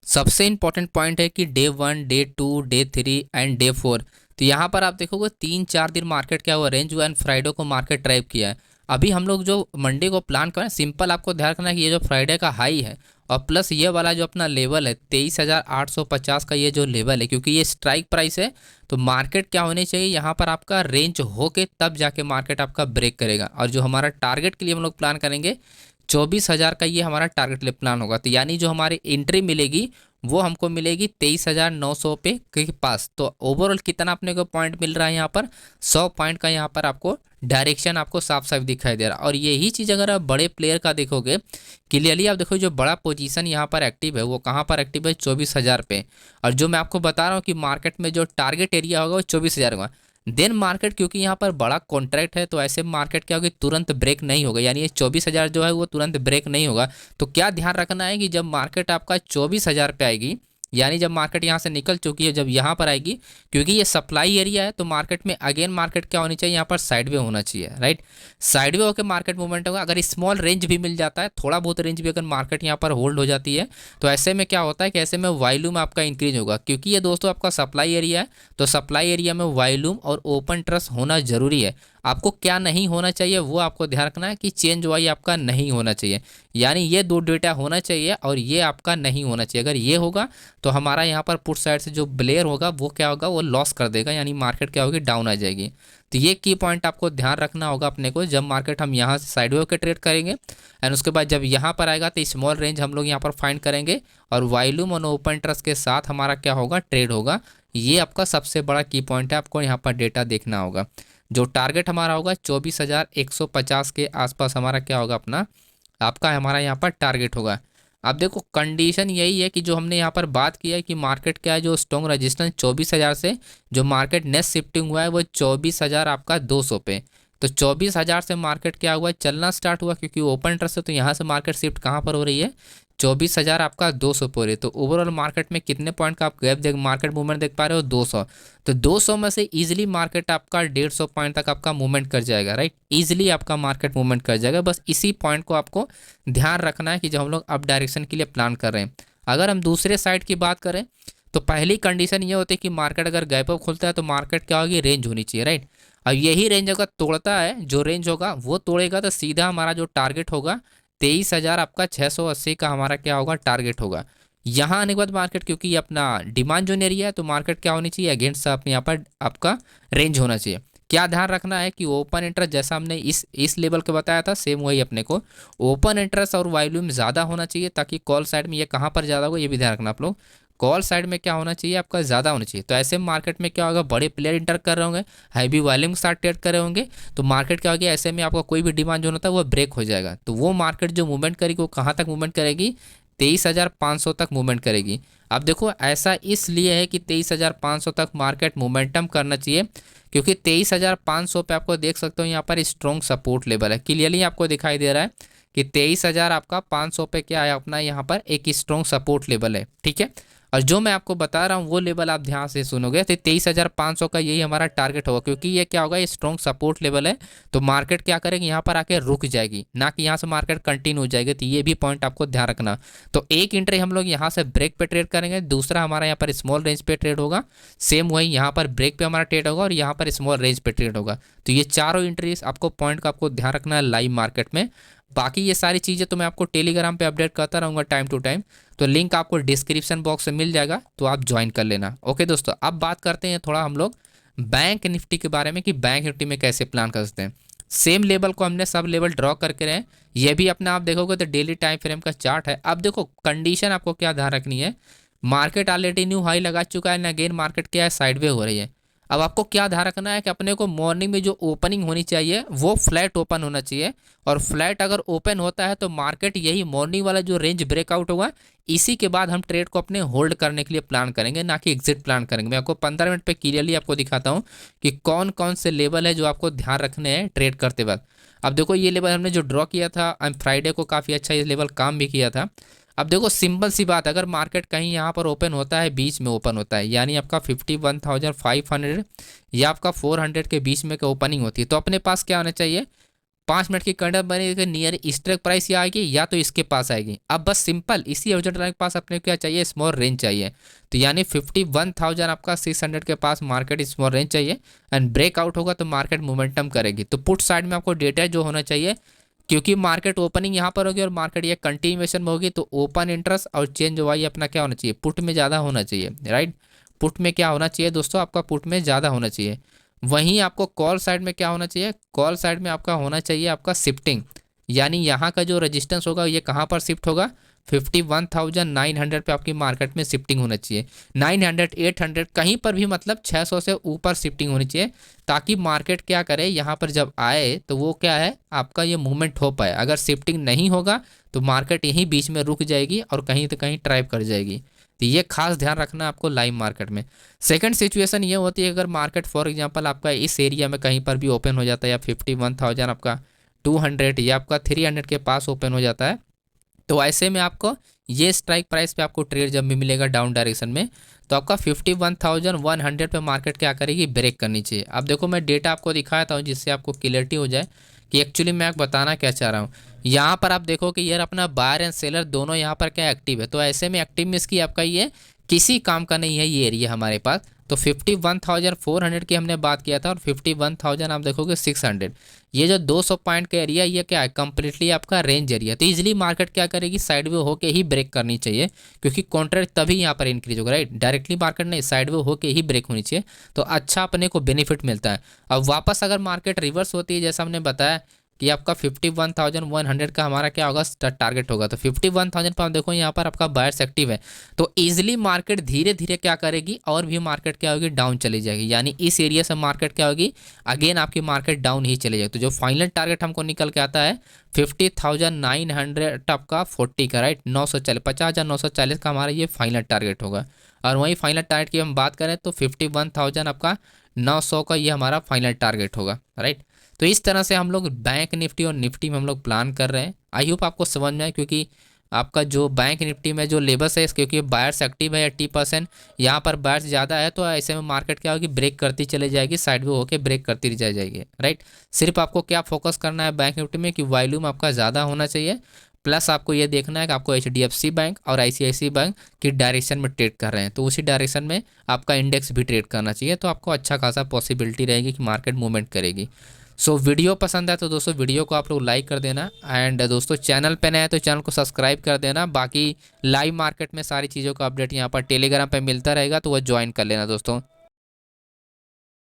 सबसे important point है कि day 1, day 2, day 3 and day 4। तो यहाँ पर आप देखोगे 3-4 दिन मार्केट क्या हुआ, रेंज हुआ एंड फ्राइडे को मार्केट ड्राइव किया है। अभी हम लोग जो मंडे को प्लान करें, सिंपल आपको ध्यान रखना है कि ये जो फ्राइडे का हाई है और प्लस ये वाला जो अपना लेवल है 23,850 का, ये जो लेवल है, क्योंकि ये स्ट्राइक प्राइस है तो मार्केट क्या होनी चाहिए यहाँ पर आपका रेंज होके तब जाके मार्केट आपका ब्रेक करेगा। और जो हमारा टारगेट के लिए हम लोग प्लान करेंगे 24,000 का, ये हमारा टारगेट लिए प्लान होगा। तो यानी जो हमारी एंट्री मिलेगी वो हमको मिलेगी 23,900 पे के पास। तो ओवरऑल कितना अपने को पॉइंट मिल रहा है यहाँ पर, 100 पॉइंट का यहाँ पर आपको डायरेक्शन आपको साफ साफ दिखाई दे रहा है। और यही चीज़ अगर आप बड़े प्लेयर का देखोगे क्लियरली, आप देखो जो बड़ा पोजीशन यहाँ पर एक्टिव है वो कहाँ पर एक्टिव है, 24,000 पे। और जो मैं आपको बता रहा हूँ कि मार्केट में जो टारगेट एरिया होगा वो 24,000 होगा। देन मार्केट क्योंकि यहाँ पर बड़ा कॉन्ट्रैक्ट है तो ऐसे मार्केट क्या होगी, तुरंत ब्रेक नहीं होगा, यानी ये 24,000 जो है वो तुरंत ब्रेक नहीं होगा। तो क्या ध्यान रखना है कि जब मार्केट आपका 24,000 पे आएगी, यानी जब मार्केट यहाँ से निकल चुकी है, जब यहाँ पर आएगी, क्योंकि ये सप्लाई एरिया है तो मार्केट में अगेन मार्केट क्या होनी चाहिए, यहाँ पर साइडवे होना चाहिए, राइट। साइडवे होकर मार्केट मूवमेंट होगा। अगर स्मॉल रेंज भी मिल जाता है, थोड़ा बहुत रेंज भी अगर मार्केट यहाँ पर होल्ड हो जाती है, तो ऐसे में क्या होता है कि ऐसे में वॉल्यूम आपका इंक्रीज होगा, क्योंकि ये दोस्तों आपका सप्लाई एरिया है। तो सप्लाई एरिया में वॉल्यूम और ओपन ट्रस्ट होना जरूरी है। आपको क्या नहीं होना चाहिए वो आपको ध्यान रखना है कि चेंज वाई आपका नहीं होना चाहिए, यानी ये दो डेटा होना चाहिए और ये आपका नहीं होना चाहिए। अगर ये होगा तो हमारा यहाँ पर पुट साइड से जो ब्लेयर होगा वो क्या होगा, वो लॉस कर देगा, यानी मार्केट क्या होगी, डाउन आ जाएगी। तो ये की पॉइंट आपको ध्यान रखना होगा अपने को, जब मार्केट हम यहाँ से साइडवे के ट्रेड करेंगे एंड उसके बाद जब यहाँ पर आएगा तो स्मॉल रेंज हम लोग यहाँ पर फाइंड करेंगे और वॉल्यूम और ओपन ट्रस्ट के साथ हमारा क्या होगा, ट्रेड होगा। ये आपका सबसे बड़ा की पॉइंट है, आपको यहाँ पर डेटा देखना होगा। जो टारगेट हमारा होगा 24,150 के आसपास हमारा क्या होगा, अपना आपका हमारा यहाँ पर टारगेट होगा। अब देखो कंडीशन यही है कि जो हमने यहाँ पर बात किया है कि मार्केट क्या है, जो स्ट्रॉन्ग रेजिस्टेंस 24,000 से जो मार्केट नेक्स्ट शिफ्टिंग हुआ है वो 24,000 आपका 200 पे। तो 24,000 से मार्केट क्या हुआ, चलना स्टार्ट हुआ, क्योंकि ओपन इंटरेस्ट है तो यहाँ से मार्केट शिफ्ट कहाँ पर हो रही है, 24,000 आपका 200 पर है। तो ओवरऑल मार्केट में कितने पॉइंट का आप गैप देख, मार्केट मूवमेंट देख पा रहे हो, 200। तो 200 में से इजीली मार्केट आपका 150 पॉइंट तक आपका मूवमेंट कर जाएगा, राइट। इजीली आपका मार्केट मूवमेंट कर जाएगा। बस इसी पॉइंट को आपको ध्यान रखना है कि जब हम लोग अप डायरेक्शन के लिए प्लान कर रहे हैं। अगर हम दूसरे साइड की बात करें तो पहली कंडीशन ये होती है कि मार्केट अगर गैप अप खुलता है तो मार्केट क्या होगी, रेंज होनी चाहिए, राइट। अब यही रेंज अगर तोड़ता है, जो रेंज होगा वो तोड़ेगा तो सीधा हमारा जो टारगेट होगा 23,000 आपका 680 का हमारा क्या होगा, टारगेट होगा। यहाँ आने के बाद मार्केट क्योंकि ये अपना डिमांड जोन एरिया है तो मार्केट क्या होनी चाहिए, अगेंस्ट अपने यहाँ पर आपका रेंज होना चाहिए। क्या ध्यान रखना है कि ओपन इंटरेस्ट जैसा हमने इस लेवल के बताया था, सेम वही अपने को ओपन इंटरेस्ट और वॉल्यूम ज़्यादा होना चाहिए, ताकि कॉल साइड में ये कहाँ पर ज़्यादा होगा ये भी ध्यान रखना आप लोग। कॉल साइड में क्या होना चाहिए, आपका ज़्यादा होना चाहिए। तो ऐसे मार्केट में क्या होगा, बड़े प्लेयर इंटर कर रहे होंगे, हैवी वॉल्यूम के साथ ट्रेड कर रहे होंगे, तो मार्केट क्या होगी, ऐसे में आपका कोई भी डिमांड जो होता है वो ब्रेक हो जाएगा। तो वो मार्केट जो मूवमेंट करेगी वो कहाँ तक मूवमेंट करेगी, 23,500 तक मूवमेंट करेगी। अब देखो ऐसा इसलिए है कि 23,500 तक मार्केट मोमेंटम करना चाहिए, क्योंकि 23,500 पे आपको देख सकते हो यहाँ पर स्ट्रॉन्ग सपोर्ट लेवल है। क्लियरली आपको दिखाई दे रहा है कि 23,000 आपका 500 पे क्या है, अपना यहाँ पर एक स्ट्रॉन्ग सपोर्ट लेवल है, ठीक है। और जो मैं आपको बता रहा हूँ वो लेवल आप ध्यान से सुनोगे तो 23,500 का यही हमारा टारगेट होगा, क्योंकि ये क्या होगा, ये स्ट्रॉन्ग सपोर्ट लेवल है। तो मार्केट क्या करेगी, यहाँ पर आके रुक जाएगी, ना कि यहाँ से मार्केट कंटिन्यू हो जाएगी। तो ये भी पॉइंट आपको ध्यान रखना। तो एक एंट्री हम लोग यहाँ से ब्रेक पे ट्रेड करेंगे, दूसरा हमारा यहाँ पर स्मॉल रेंज पे ट्रेड होगा, सेम वही यहाँ पर ब्रेक पे हमारा ट्रेड होगा और यहाँ पर स्मॉल रेंज पे ट्रेड होगा। तो ये चारों एंट्रीज आपको पॉइंट का आपको ध्यान रखना है लाइव मार्केट में। बाकी ये सारी चीज़ें तो मैं आपको टेलीग्राम पे अपडेट करता रहूँगा टाइम टू टाइम, तो लिंक आपको डिस्क्रिप्शन बॉक्स में मिल जाएगा, तो आप ज्वाइन कर लेना। ओके दोस्तों, अब बात करते हैं थोड़ा हम लोग बैंक निफ्टी के बारे में कि बैंक निफ्टी में कैसे प्लान कर सकते हैं। सेम लेवल को हमने सब लेवल ड्रॉ करके रहे, ये भी अपना आप देखोगे तो डेली टाइम फ्रेम का चार्ट है। अब देखो कंडीशन आपको क्या ध्यान रखनी है, मार्केट ऑलरेडी न्यू हाई लगा चुका है, अगेन मार्केट क्या है, साइडवे हो रही है। अब आपको क्या ध्यान रखना है कि अपने को मॉर्निंग में जो ओपनिंग होनी चाहिए वो फ्लैट ओपन होना चाहिए, और फ्लैट अगर ओपन होता है तो मार्केट यही मॉर्निंग वाला जो रेंज ब्रेकआउट होगा इसी के बाद हम ट्रेड को अपने होल्ड करने के लिए प्लान करेंगे, ना कि एग्जिट प्लान करेंगे। मैं आपको 15 मिनट पे क्लियरली आपको दिखाता हूँ कि कौन कौन से लेवल है जो आपको ध्यान रखने हैं ट्रेड करते वक्त। अब देखो ये लेवल हमने जो ड्रॉ किया था फ्राइडे को, काफ़ी अच्छा ये लेवल काम भी किया था। अब देखो सिंपल सी बात, अगर मार्केट कहीं यहाँ पर ओपन होता है, बीच में ओपन होता है, यानी आपका 51,500 या आपका 400 के बीच में का ओपनिंग होती है, तो अपने पास क्या होना चाहिए, 5 मिनट की कैंडल बनेगी, नियर स्ट्राइक प्राइस ये आएगी या तो इसके पास आएगी। अब बस सिंपल इसी एवरेज लाइन के पास अपने क्या चाहिए, स्मॉल रेंज चाहिए। तो यानी 51,000 आपका 600 के पास मार्केट स्मॉल रेंज चाहिए, एंड ब्रेकआउट होगा तो मार्केट मोमेंटम करेगी। तो पुट साइड में आपको डेटा जो होना चाहिए, क्योंकि मार्केट ओपनिंग यहाँ पर होगी और मार्केट ये कंटिन्यूएशन में होगी, तो ओपन इंटरेस्ट और चेंज हुआ ये अपना क्या होना चाहिए, पुट में ज़्यादा होना चाहिए, राइट। पुट में क्या होना चाहिए दोस्तों, आपका पुट में ज़्यादा होना चाहिए। वहीं आपको कॉल साइड में क्या होना चाहिए, कॉल साइड में आपका होना चाहिए आपका शिफ्टिंग, यानी यहाँ का जो रेजिस्टेंस होगा ये कहाँ पर शिफ्ट होगा, 51,900 पे आपकी मार्केट में शिफ्टिंग होना चाहिए। 900 800 कहीं पर भी मतलब 600 से ऊपर शिफ्टिंग होनी चाहिए, ताकि मार्केट क्या करे, यहाँ पर जब आए तो वो क्या है आपका ये मूवमेंट हो पाए। अगर शिफ्टिंग नहीं होगा तो मार्केट यहीं बीच में रुक जाएगी और कहीं तो कहीं ट्राइव कर जाएगी। तो ये खास ध्यान रखना है आपको लाइव मार्केट में। सेकंड सिचुएशन ये होती है, अगर मार्केट फॉर एग्जांपल आपका इस एरिया में कहीं पर भी ओपन हो जाता है, या 51,000 आपका 200 या आपका 300 के पास ओपन हो जाता है, तो ऐसे में आपको ये स्ट्राइक प्राइस पे आपको ट्रेड जब भी मिलेगा डाउन डायरेक्शन में, तो आपका 51,100 पे मार्केट क्या करेगी, ब्रेक करनी चाहिए। अब देखो मैं डेटा आपको दिखाता हूँ जिससे आपको क्लियरिटी हो जाए कि एक्चुअली मैं बताना क्या चाह रहा हूँ। यहाँ पर आप देखो कि यार अपना बायर एंड सेलर दोनों यहाँ पर क्या एक्टिव है, तो ऐसे में एक्टिव मींस की आपका ये किसी काम का नहीं है ये एरिया हमारे पास। तो 51,400 की हमने बात किया था और 51,000 आप देखोगे 600, ये जो 200 पॉइंट का एरिया ये क्या है, कंप्लीटली आपका रेंज एरिया। तो इजीली मार्केट क्या करेगी, साइडवे होके ही ब्रेक करनी चाहिए, क्योंकि कॉन्ट्रैक्ट तभी यहाँ पर इंक्रीज होगा, राइट। डायरेक्टली मार्केट नहीं, साइडवे होके ही ब्रेक होनी चाहिए, तो अच्छा अपने को बेनिफिट मिलता है। अब वापस अगर मार्केट रिवर्स होती है, जैसा हमने बताया कि आपका 51,100 का हमारा क्या होगा, टारगेट होगा, तो 51,000 पर आप देखो यहाँ पर आपका बायर्स एक्टिव है, तो इजीली मार्केट धीरे धीरे क्या करेगी, और भी मार्केट क्या होगी, डाउन चली जाएगी। यानी इस एरिया से मार्केट क्या होगी, अगेन आपकी मार्केट डाउन ही चली जाएगी। तो जो फाइनल टारगेट हमको निकल के आता है 50,900 आपका 40 का, राइट, 940 50,940 का हमारा ये फाइनल टारगेट होगा। और वहीं फाइनल टारगेट की हम बात करें तो 51,000 आपका 900 का ये हमारा फाइनल टारगेट होगा, राइट। तो इस तरह से हम लोग बैंक निफ्टी और निफ्टी में हम लोग प्लान कर रहे हैं। आई होप आपको समझ में आए, क्योंकि आपका जो बैंक निफ्टी में जो लेबल्स है, क्योंकि बायर्स एक्टिव है 80%, यहाँ पर बायर्स ज़्यादा है, तो ऐसे में मार्केट क्या होगी, ब्रेक करती चली जाएगी, साइड में होकर ब्रेक करती जाएगी, राइट। सिर्फ आपको क्या फोकस करना है बैंक निफ्टी में कि वॉल्यूम आपका ज़्यादा होना चाहिए, प्लस आपको ये देखना है कि आपको HDFC बैंक और ICICI बैंक की डायरेक्शन में ट्रेड कर रहे हैं, तो उसी डायरेक्शन में आपका इंडेक्स भी ट्रेड करना चाहिए, तो आपको अच्छा खासा पॉसिबिलिटी रहेगी कि मार्केट मूवमेंट करेगी। सो वीडियो पसंद है तो दोस्तों वीडियो को आप लोग लाइक कर देना, एंड दोस्तों चैनल पे नए हैं तो चैनल को सब्सक्राइब कर देना। बाकी लाइव मार्केट में सारी चीज़ों का अपडेट यहाँ पर टेलीग्राम पे मिलता रहेगा, तो वह ज्वाइन कर लेना दोस्तों।